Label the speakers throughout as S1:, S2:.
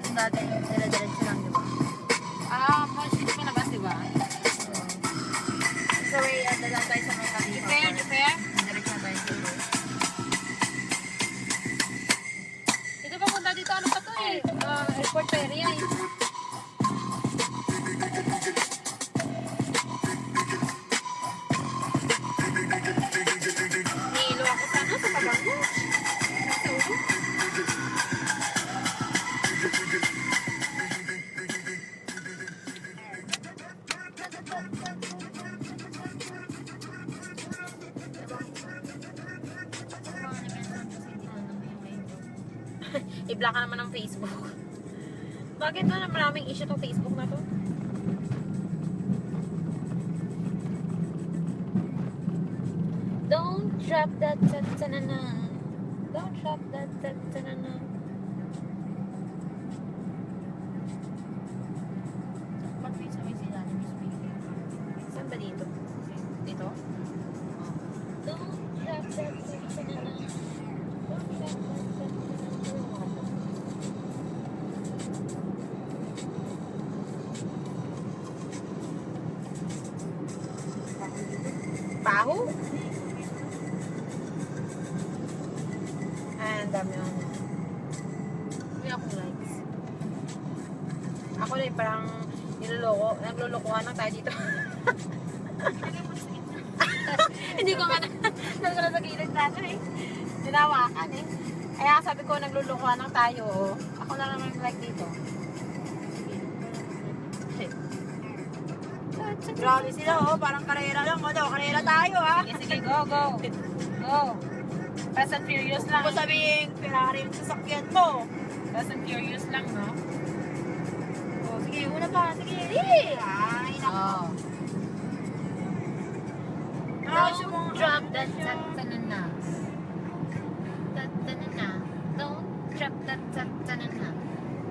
S1: natin dati, dire-diretso lang, di ba?
S2: Mas hindi pa labas, di ba?
S1: So, dadaan tayo sa may kami.
S2: Fair, fair.
S1: Diretso na tayo dito.
S2: Ito pa punta dito, ano pa to eh? Airport area eh. Nilo ako sa ano, sa Pabango. Sa ulo. I-block ka naman ng Facebook. Bakit na maraming issue tong Facebook na to? Don't drop that ta-ta-na-na. Don't drop that ta-ta-na-na.
S1: Ba't may sabay sila ng speaker?
S2: Saan ba dito? Dito? Don't drop that ta-ta-na-na. Don't drop that ta-ta-na-na. Baho? Ang dami ako. May akong likes. Ako na parang naglulukuhan lang tayo dito. Hindi ko nga nagkala sa gilid nato eh. Dinawakan eh. Kaya sabi ko naglulukuhan lang tayo. Ako na naman like dito.
S1: Grabe sila, oh. Parang karera lang. Ano, karera tayo, ha?
S2: Sige, sige, go, go. Go. Fast and Furious lang.
S1: Kung sabihin, Ferrari yung sasakyan mo.
S2: Fast and Furious lang, no?
S1: Oh, sige, una pa. Sige, eh. Ay, naku.
S2: Oh. Don't drop that ta-ta-na-na. Ta-ta-na-na. Don't drop that ta-ta-na-na.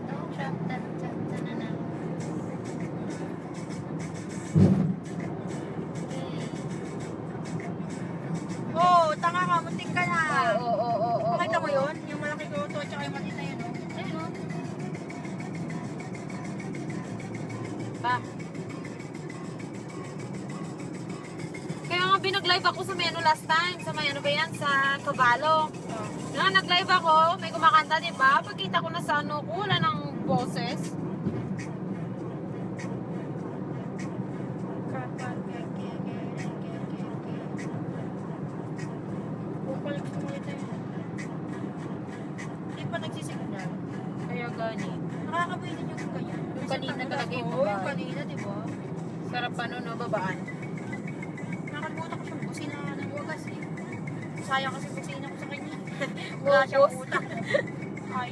S2: Don't drop that ta-ta-na-na.
S1: Oh, tanga ka. Muntik ka na.
S2: Oo.
S1: Makita mo yun? Yung malaki ko to, tsaka yung maliit na yun, oh.
S2: Ayun, oh. Pa. Kaya nga binag-live ako sa may ano last time. Sa may ano ba yan? Sa Caballo. Nung nag-live ako, may kumakanta, di ba? Pagkita ko na sa ano ko, wala ng boses.
S1: Bukal gusto mo ito yun. Hindi pa nagsisignal.
S2: Kaya gani.
S1: Nakakabuhin yung kanya.
S2: Yung kanina talaga yung
S1: Oo,
S2: babae.
S1: yung kanina, di ba?
S2: Sarap pa no, babaan.
S1: Nakalimutan ko siyang busina ng wagas eh. Sayang kasi busina ko sa kanya. Wala siyang
S2: Ubos.
S1: utang. Ay.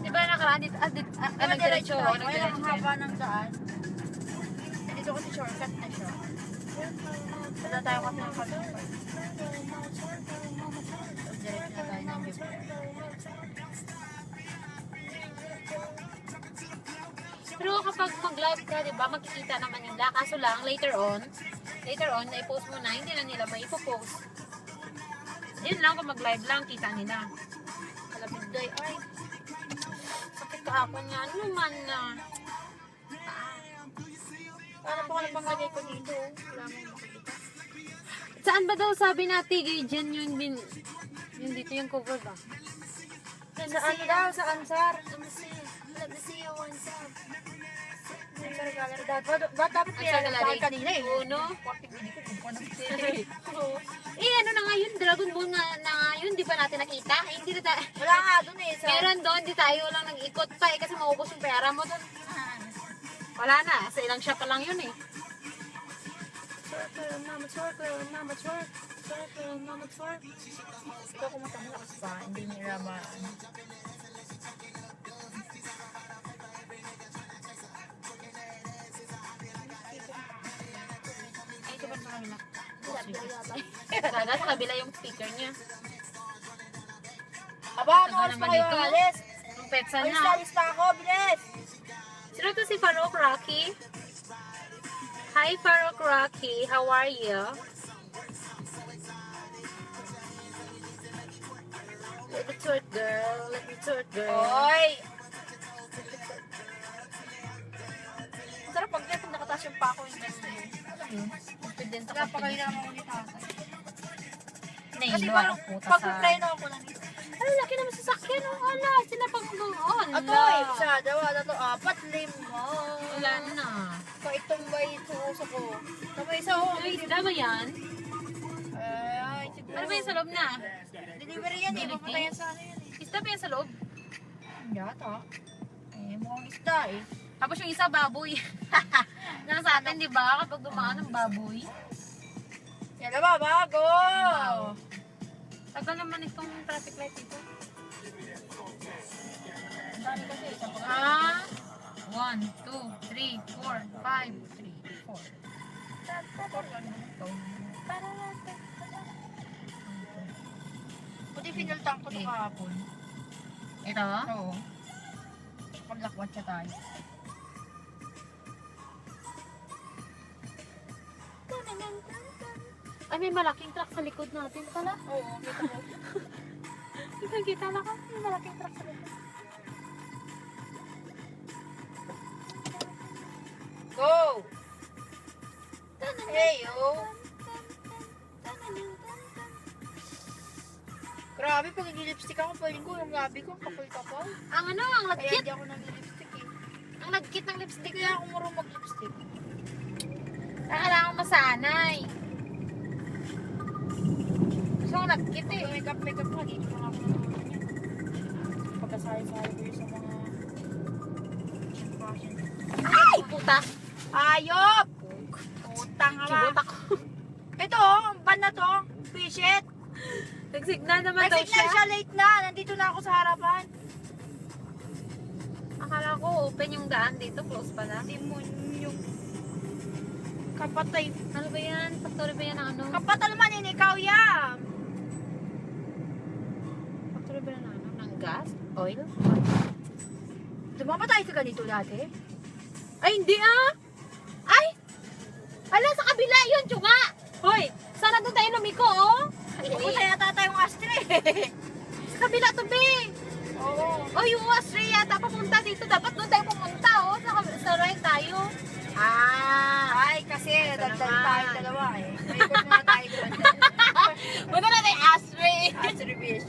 S2: Di ba nakaraan dito? Nag-diretso.
S1: Kaya ang
S2: Nag-diretso.
S1: haba ng daan. Dito kasi shortcut na siya. Wala tayo kasi ng kami. Diretso na tayo ng jeep.
S2: Pero kapag mag-live ka, di ba, makikita naman nila. Kaso lang, later on, na-post mo na, hindi na nila maipopost. Yun lang, kung mag-live lang, kita nila.
S1: Kalapit day. Ay,
S2: Sakit ka ako niya. Ano man na?
S1: paano pa ka na panglagay ko dito? Wala mo makikita.
S2: Saan ba daw sabi natin, dyan yung yung dito yung cover ba?
S1: Sa ano daw? Sa Ansar?
S2: Let me see you once up.
S1: Ansar Gallery daw. Ba't dapat
S2: Ansar
S1: kaya
S2: Gallery.
S1: kanina eh?
S2: Uno.
S1: Korte hindi ko kung ano.
S2: Ano na nga yun, Dragon Ball na nga yun, di ba natin nakita? Hindi na tayo.
S1: Wala nga dun eh. Sa...
S2: Meron doon, di tayo lang nag-ikot pa eh, kasi maubos yung pera mo doon. Wala na, sa ilang shop pa lang yun eh.
S1: Circle, mama, circle, mama, twerk. Circle, mama, twerk. Ikaw kumanta mo lakas pa, hindi nila ma...
S2: Ay, ito ba sa kanila? Talaga, sa kabila yung speaker niya.
S1: Aba, ano
S2: Tagal
S1: oras pa
S2: naman
S1: kayo
S2: ito.
S1: alis?
S2: Ang petsa
S1: Alis
S2: na.
S1: na, alis na ako, bilis!
S2: Sino to si Farouk Rocky? Hi Farouk Rocky, how are you? Let me twerk girl, let me twerk girl.
S1: Oy! Sarap pag nakataas yung pako yung best mo. Alam mo yun?
S2: Confident ako.
S1: Napakali naman ako nito. Kasi
S2: Nailo
S1: parang
S2: ang puta
S1: pag
S2: sa...
S1: try na ako lang.
S2: Ay, laki naman sa sakyan. Oh, ala, sila pag doon.
S1: Ato, isa, dalawa, tatlo, apat, lima.
S2: Wala na.
S1: So, itong ba isuuso ko? Tama isa, oh.
S2: Ay, isda ba yan?
S1: Ay, siguro.
S2: Ano ba yung sa loob na?
S1: Delivery yan eh. Papatayan sa ano yan eh.
S2: Isda ba yan sa loob?
S1: Yata. Eh, mukhang isda eh.
S2: Tapos yung isa, baboy. Nang sa atin, di ba? Kapag dumaan ng baboy.
S1: Yan na ba, bago!
S2: Tagal naman itong traffic light dito.
S1: Ang dami kasi, isa pa.
S2: Ah, 1, 2, 3, 4, 5, 3, 4.
S1: Buti finultang ko ito kahapon.
S2: Ito?
S1: Oo. Paglakwat siya tayo.
S2: Ay, may malaking truck sa likod natin pala.
S1: Oo, kita ko.
S2: Kita na ka. May malaking truck sa likod.
S1: Go! Hey, yo! Grabe, pag nag-lipstick ako, pwede ko yung labi ko, kapal-kapal.
S2: Ang ano, ang
S1: Kaya
S2: lagkit.
S1: hindi ako nag-lipstick eh.
S2: Ang lagkit ng lipstick.
S1: Hindi kaya ako marunong mag-lipstick.
S2: Kailangan masanay. Gusto kong lagkit eh.
S1: Makeup lagi. Hindi ko nga ako natutunan yan. Pagkasali-sali ko yun sa mga fashion.
S2: Ay, puta.
S1: Ayop! Utang ka
S2: Chibot
S1: ba?
S2: ako.
S1: Ito, ang van na to. Fish-it.
S2: Nagsignal naman daw
S1: Nag-signal
S2: siya.
S1: siya, late na. Nandito na ako sa harapan.
S2: Akala ko open yung daan dito. Close pala.
S1: Timon yung kapatay.
S2: Ano ba yan? Factory ba yan ng ano?
S1: Kapatal man, ikaw yan.
S2: Factory ba yan ng ano? Ng gas? Oil?
S1: Dumama tayo sa ganito dati.
S2: Ay, hindi ah! Ay! Ala, sa kabila yun, tsuga! Hoy! Sana doon tayo lumiko, oh!
S1: Pupunta yata tayong Astray.
S2: Sa kabila to, be!
S1: Oo.
S2: Oh, yung Astray yata papunta dito. Dapat doon tayo pumunta, oh! Sa right tayo.
S1: Ay, kasi dagdag tayo dalawa eh. May ikot muna tayo doon.
S2: Wala na tayo Astray!
S1: Astray Beach.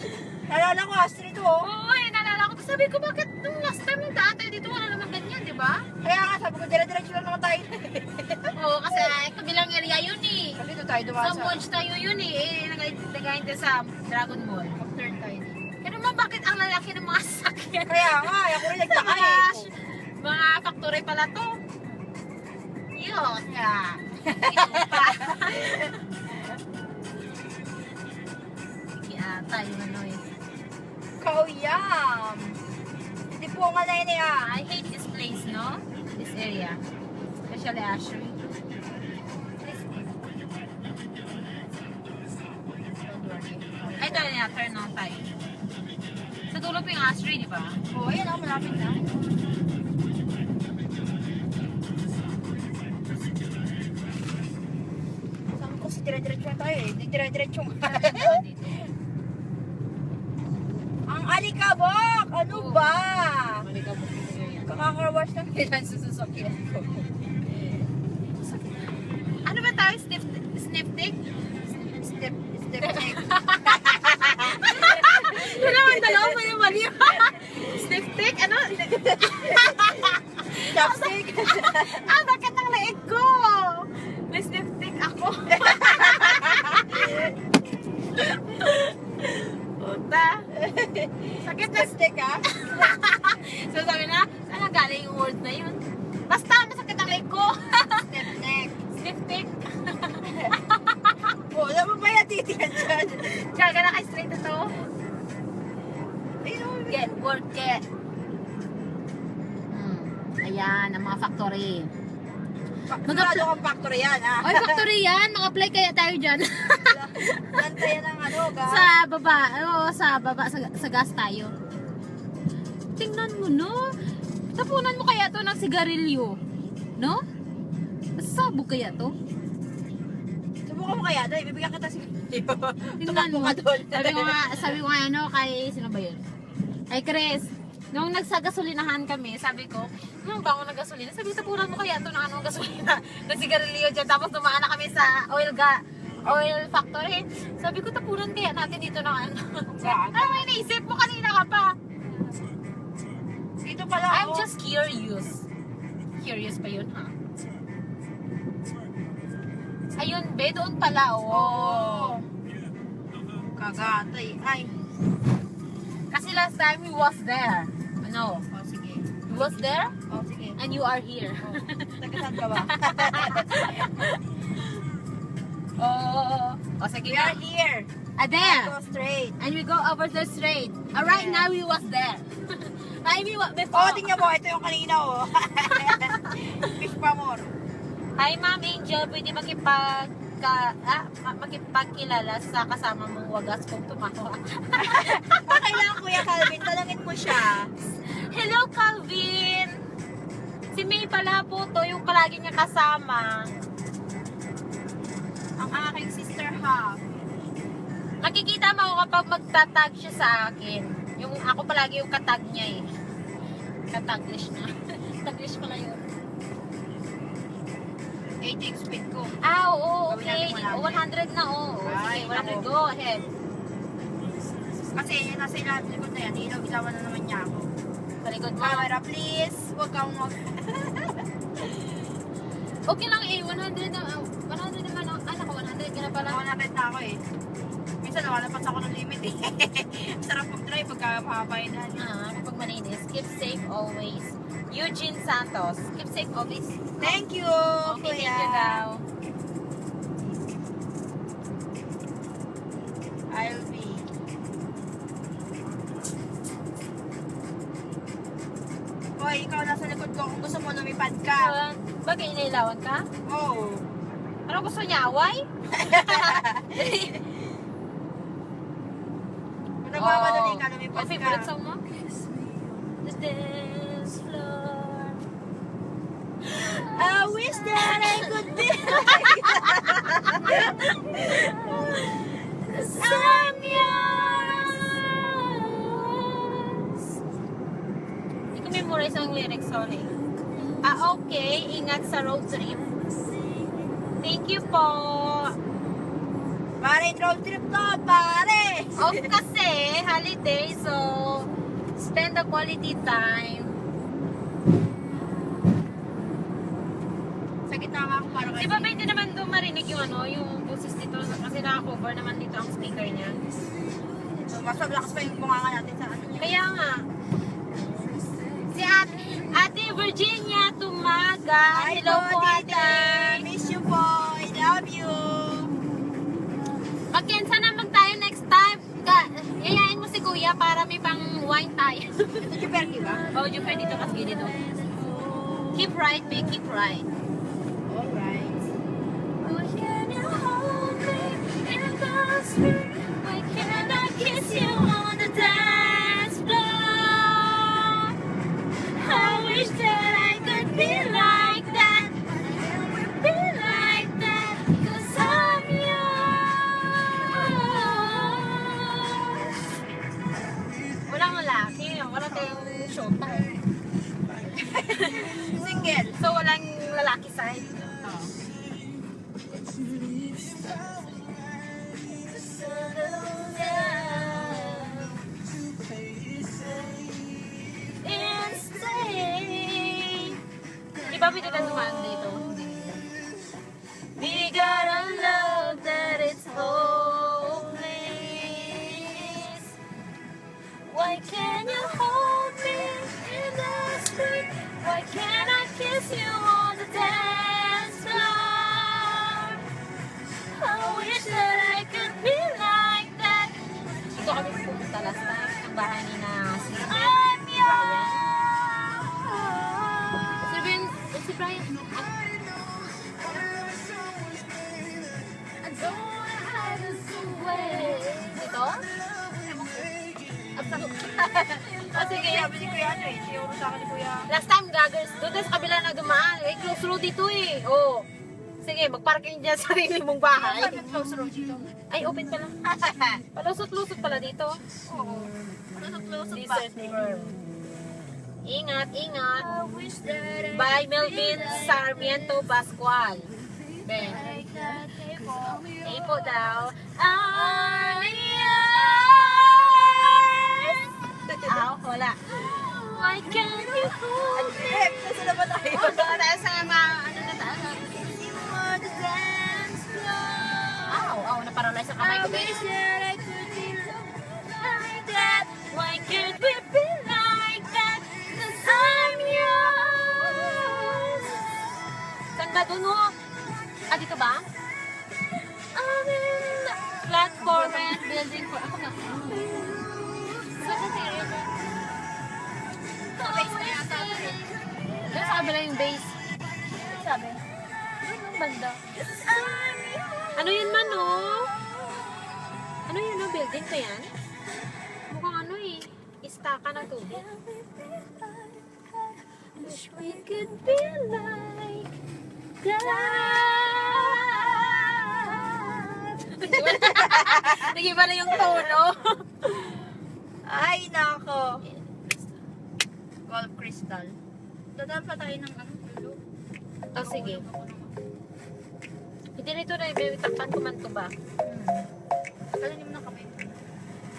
S1: Nalala ko Astray to oh.
S2: Oo, eh, nalala ko. Sabi ko, bakit nung last time yung daan tayo dito, wala naman ganyan, di ba?
S1: Kaya nga sabi ko, dire-diretso lang naman tayo.
S2: Oo, kasi kabilang area yun eh.
S1: Sabi dito tayo
S2: Sa
S1: dumasa.
S2: Monge tayo yun eh. Nagayin tayo sa Dragon Mall.
S1: Turn tayo dito.
S2: Pero naman, bakit ang lalaki ng mga sakyan?
S1: Kaya nga, ako rin nagtaka eh.
S2: Gosh, mga factory pala to. Yun nga. Ito pa. Sige ata yung ano eh.
S1: Kauyam. Hindi po nga na yun eh ah.
S2: I hate this place, no? This area. Especially Ashery. Ay, ito na, turn on tayo. Sa dulo po yung Ashery, di ba?
S1: Oo, ayan ako, malapit na. Sabi ko, dire-diretso na tayo eh. Hindi dire-diretso nga.
S2: Dito.
S1: Ang alikabok! Ano ba?
S2: Malikabok yung area.
S1: Kakakarwash ng ilan sa sasakyan ko.
S2: Ano ba tayo? Sniff tick?
S1: Step check.
S2: Ano naman dalawa mo yung mali? Sniff tick? Ano?
S1: Chopstick.
S2: Ah, bakit ang leeg ko? May sniff tick ako. Puta. Sakit na.
S1: Chopstick ah.
S2: So sabi na, saan galing yung word na yun? Basta, masakit ang leeg ko.
S1: Step neck.
S2: Sniff tick.
S1: Oh, alam mo ba yan titigan dyan?
S2: Kaga na kay straight ito.
S1: Ayun,
S2: Get work, get. Ayan, ang mga factory.
S1: Magkano kang factory yan ah.
S2: Ay, factory yan. Mag-apply kaya tayo dyan.
S1: Lanta yan ang ano, gas.
S2: Sa baba. Oo, sa baba. Sa gas tayo. Tingnan mo, no? Tapunan mo kaya to ng sigarilyo. No? Masasabog kaya to?
S1: Subukan mo kaya doon, ibibigyan kita
S2: Tingnan mo.
S1: ka doon.
S2: Sabi ko nga ano kay, sino ba yun? Kay Chris. Nung nagsagasolinahan kami, sabi ko, bango ng gasolina. Sabi ko, tapunan mo kaya to ng anong gasolina? Ng sigarilyo dyan. Tapos dumaan na kami sa oil factory. Sabi ko, tapunan kaya natin dito ng ano. Ano may naisip mo? Kanina ka pa.
S1: Dito pala
S2: I'm
S1: ako.
S2: just curious. Curious pa yun, ha? Ayun, be, doon pala,
S1: Oo.
S2: oh.
S1: Kagatay. Ay.
S2: Kasi last time we was there. Ano?
S1: Oh, sige.
S2: We was there,
S1: Oh, sige.
S2: and you are here.
S1: Taga saan ka ba?
S2: Oh, sige
S1: We
S2: na.
S1: are here.
S2: There.
S1: Go straight.
S2: And we go over the straight. Right now, we was there. Maybe
S1: Oh,
S2: before.
S1: tingnan mo. Ito yung kanina, oh. Fish pa more.
S2: Hi, Ma'am Angel. Pwede makipagkilala sa kasama mong wagas kung tumawa.
S1: Okay lang, Kuya Calvin. Talangin mo siya.
S2: Hello, Calvin! Si May pala po to, yung palagi niya kasama.
S1: Ang aking sister half.
S2: Makikita mo ako kapag magtatag siya sa akin. Yung ako palagi yung katag niya eh. Kataglish na. Taglish pala yun.
S1: 80 speed ko.
S2: Ah, oo,
S1: Gawin
S2: okay.
S1: natin
S2: 100 na, oo.
S1: Ay,
S2: Sige, 100.
S1: nako.
S2: Go ahead.
S1: Kasi yun nasa likod na yan. Ilaw-ilawan na naman niya ako.
S2: Sa likod mo.
S1: Camera, please. Huwag kang
S2: Okay lang eh. 100 na. 100 naman. Naka 100 ka na pala.
S1: 100 na ako eh. Minsan nawalapas ako ng limit eh. Sarap mag-drive pagka mahaba yun.
S2: Kapag malinis. Keep safe always. Eugene Santos. Keep safe always.
S1: Thank you,
S2: Okay,
S1: Kuya.
S2: thank you daw.
S1: I'll be. Hoy, ikaw nasa likod ko. Kung gusto mo lumipad ka.
S2: Bagay, inailawan ka?
S1: Oo.
S2: Ano gusto niya? Away?
S1: Kung nagmamadali ka, lumipad
S2: Oh,
S1: ka.
S2: favorite song mo? The dance floor.
S1: I wish that I could be
S2: I'm yours. Hindi ko memorize ang lyrics, sorry. Okay. Ingat sa road trip. Thank you po.
S1: Pare, road trip to, pare!
S2: Off kasi, holiday, so spend the quality time.
S1: Sa gitna nga ako para
S2: Di ba ba hindi naman doon marinig yung ano, yung boses dito kasi naka-cover naman dito ang speaker niya.
S1: So, mas malakas pa yung bunganga natin sa ano niya.
S2: Kaya nga, si Ate Virginia Tumaga.
S1: Hi
S2: Hello po,
S1: tita.
S2: Ate.
S1: Miss you po. I love you.
S2: Magkensa naman tayo next time. Yayain mo si Kuya para may pang wine tayo.
S1: Ito si Perky ba?
S2: Oh, yung friend dito kasi dito. Keep right, babe. Keep right.
S1: Alright.
S2: Why can't you hold me in the spirit? Why can't I kiss you on the dance floor? I wish that I could be like that. Be like that. 'Cause I'm yours. Walang lalaki. Wala tayong shota eh.
S1: Single.
S2: So walang lalaki side. And stay. Di ba pwede na dumaan dito? We got a love that is hopeless. Why can't you hold me in the street? Why can't I kiss you on the dance floor? I wish that I could be like that. Dito kami pumunta last time. Ang bahay ni na si
S1: I'm yours.
S2: Si Brian. I don't wanna hide this away. Dito? sige.
S1: Sabi ni Kuya ano eh, siyuro sa akin ni Kuya.
S2: Last time, gaggers, doon tayo sa kabila na dumaan. Eh, close road dito eh. Oo. Sige, mag-parking dyan sa sarili mong bahay.
S1: Sabi close road dito.
S2: Ay, open pala. Palusot-lusot pala dito.
S1: Oo. Lusot-lusot pa.
S2: Desert world. Ingat, ingat.
S1: I wish that I
S2: By Melvin Sarmiento Pascual. Ben.
S1: like that table.
S2: Ipo daw. Are Aw, wala. Why can't you hold me?
S1: Nasa na ba tayo?
S2: Oh, doon tayo sa mga, ano na tayo?
S1: On the dance floor.
S2: Aw, naparalyze sa kamay
S1: I
S2: ko, Ben.
S1: wish that I could be like that.
S2: Why can't we be like that? 'Cause I'm yours. Saan ba dun, oh? Ah, dito ba? I'm in the platform and building for... Ako na. Saan sa area ba?
S1: Base na yata.
S2: Doon sa kabila yung base.
S1: Sabi.
S2: Doon yung banda. Ano yun man, oh? Ano yun, oh? Building pa yan? Mukhang ano eh. Istaka na tubig. Wish we could be like that. Nag-iba na yung tono.
S1: Ay, nako. Golf crystal. Dadaan pa tayo ng ano, ulo.
S2: Oh, sige. Hindi nito na may takpan ko man to ba?
S1: Kalanin mo na kami.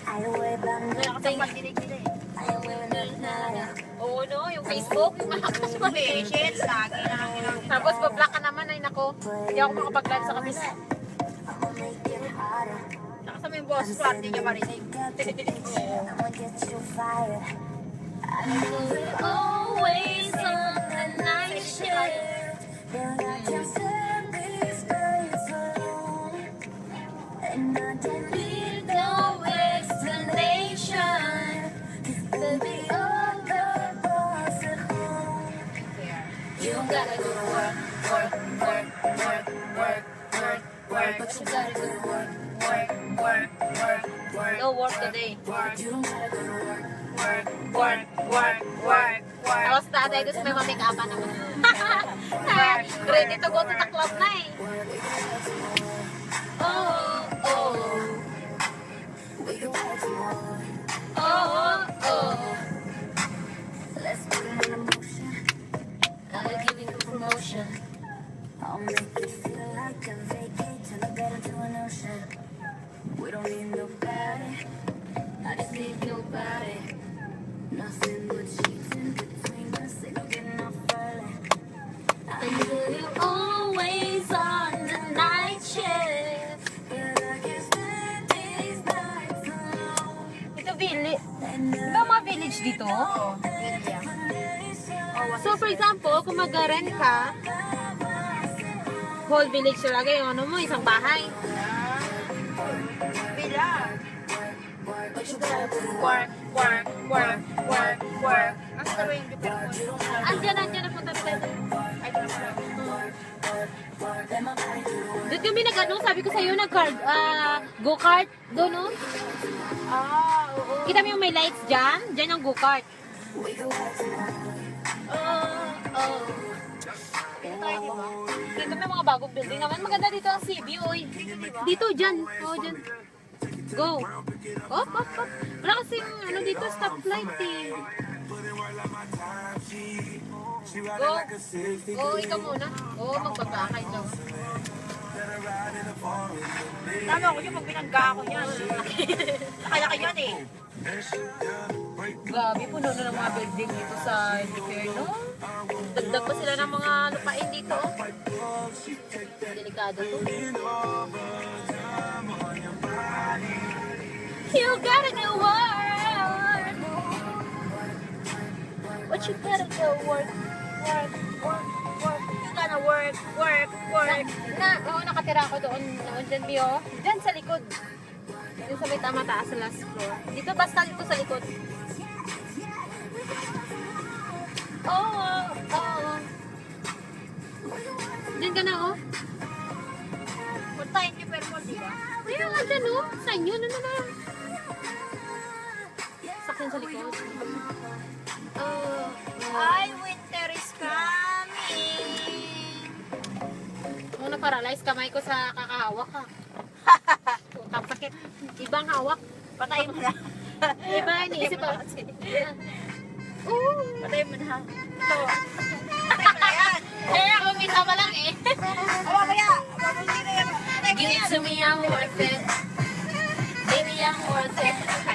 S2: Wala
S1: Kasi pagdinig nila eh.
S2: Oo, no? Yung Facebook, yung malakas pa eh.
S1: Patience, lagi na lang nilang
S2: Tapos bablock ka naman, ay nako. Hindi ako makapag-live sa kabila.
S1: nakasama yung boss ko, hindi niya marinig.
S2: Always on the night shift. Need no explanation. Baby, all the boss at home. You gotta go to work, work, work, work, work, work, work. But you gotta go to work, work, work, work, work. No work today.
S1: You don't gotta go to work, work, work, work, work, work.
S2: Tapos tatay doon may mamake-upan naman. Ready to go to the club na eh. Oh, oh. Oh, oh.
S3: Let's put it in motion.
S2: I'll give you a promotion.
S3: I'll make it feel like a vacate till I get into an ocean. We don't need nobody. I just need nobody. Nothing but sheets in between us. Ain't no getting off early.
S2: I know you always on the night shift.
S3: But I can spend these nights alone.
S2: Ito, village.
S3: And
S2: Ba mga village dito?
S1: Oo, yun yan.
S2: So, for example, kung mag-rent ka, whole village talaga yung ano mo, isang bahay.
S1: Bila. Work, work, work, work, work. Ang sabi yung depend mo.
S2: Andyan na punta tayo.
S1: Ay, ito na.
S2: Doon kami nag-ano, sabi ko sa'yo, go-kart. Doon, no?
S1: Ah, oo.
S2: Kita mo yung may lights dyan? Dyan yung go-kart.
S1: Oh. Dito tayo, di ba?
S2: Dito may mga bagong building naman. Maganda dito ang CB, oy. Dito, dyan. Oo, dyan. Go. Op. Wala kasing ano dito, stoplight eh. Go. Oo, ikaw muna. Oo, magbabakay daw.
S1: Tama ko yung pag binangga ako yan. Nakalaki yan eh.
S2: Grabe, puno na ng mga building dito sa Inferno. Dagdag pa sila ng mga lupain dito. Delikado to. You gotta go work.
S1: But you gotta go work, work, work, work. You gotta work, work, work.
S2: Nakatira ako doon dyan, Bio. Dyan sa likod. Dito sa may mataas sa last floor. Dito, basta dito sa likod. Oh. Dyan ka na, oh.
S1: Puntahin niyo pero mo, di ba?
S2: Ayun nga dyan, oh. Sa inyo, ano na. Sakyan
S1: dyan sa likod.
S2: Ay, winter is coming.
S1: Kung na-paralyze kamay ko sa kakahawak ha. Putang sakit. Ibang hawak.
S2: Patay mo na.
S1: Iba, iniisip ko.
S2: Patay mo na. Ito. Patay mo na yan.
S1: Eh, ako misa pa lang eh.
S2: Awa kaya. Mabuti na yan. Patay mo
S1: Give
S2: na
S1: it
S2: yan.
S1: to me, I'm worth it. Baby, I'm worth it. I